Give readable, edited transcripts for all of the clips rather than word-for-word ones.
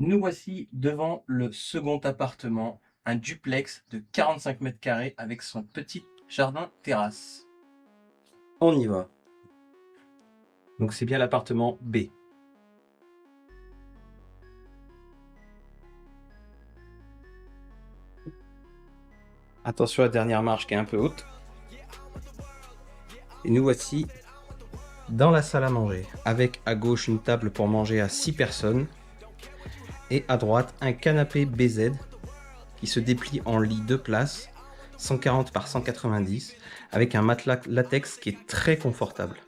Nous voici devant le second appartement, un duplex de 45 mètres carrés avec son petit jardin terrasse. On y va. Donc c'est bien l'appartement B. Attention à la dernière marche qui est un peu haute. Et nous voici dans la salle à manger, avec à gauche une table pour manger à 6 personnes et à droite un canapé BZ qui se déplie en lit 2 places, 140 par 190, avec un matelas latex qui est très confortable.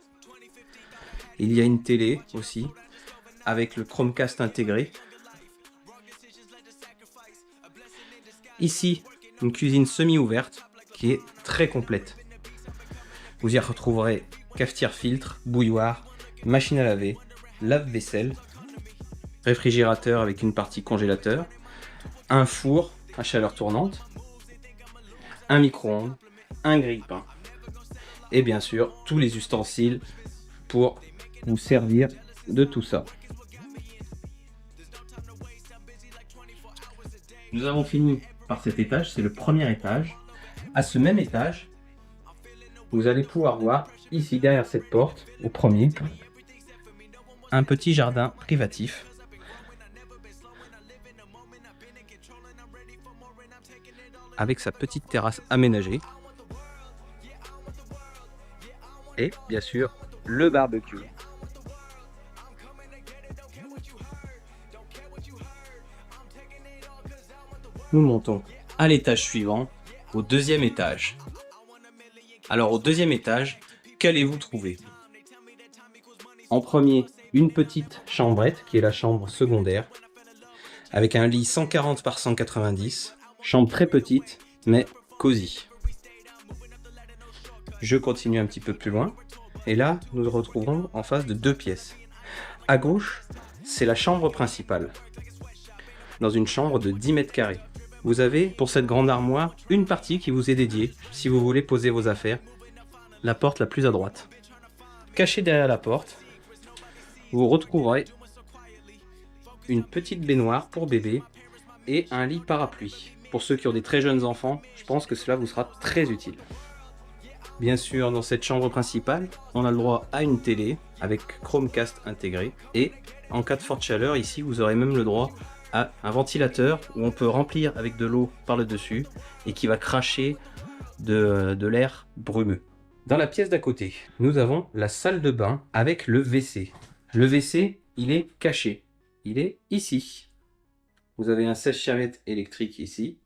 Il y a une télé aussi, avec le Chromecast intégré. Ici, une cuisine semi-ouverte qui est très complète. Vous y retrouverez cafetière filtre, bouilloire, machine à laver, lave-vaisselle, réfrigérateur avec une partie congélateur, un four à chaleur tournante, un micro-ondes, un grille-pain et bien sûr tous les ustensiles pour vous servir de tout ça. Nous avons fini par cet étage, c'est le premier étage. À ce même étage, vous allez pouvoir voir ici derrière cette porte, au premier, un petit jardin privatif avec sa petite terrasse aménagée et bien sûr le barbecue. Nous montons à l'étage suivant, au deuxième étage. Alors au deuxième étage, qu'allez-vous trouver? En premier, une petite chambrette qui est la chambre secondaire, avec un lit 140 par 190, chambre très petite mais cosy. Je continue un petit peu plus loin et là nous nous retrouvons en face de 2 pièces. À gauche, c'est la chambre principale, dans une chambre de 10 mètres carrés. Vous avez pour cette grande armoire une partie qui vous est dédiée si vous voulez poser vos affaires, la porte la plus à droite. Caché derrière la porte, vous retrouverez une petite baignoire pour bébé et un lit parapluie. Pour ceux qui ont des très jeunes enfants, je pense que cela vous sera très utile. Bien sûr, dans cette chambre principale, on a le droit à une télé avec Chromecast intégré et en cas de forte chaleur, ici vous aurez même le droit à un ventilateur où on peut remplir avec de l'eau par le dessus et qui va cracher de l'air brumeux. Dans la pièce d'à côté, nous avons la salle de bain avec le WC. Le WC, il est caché. Il est ici. Vous avez un sèche-serviette électrique ici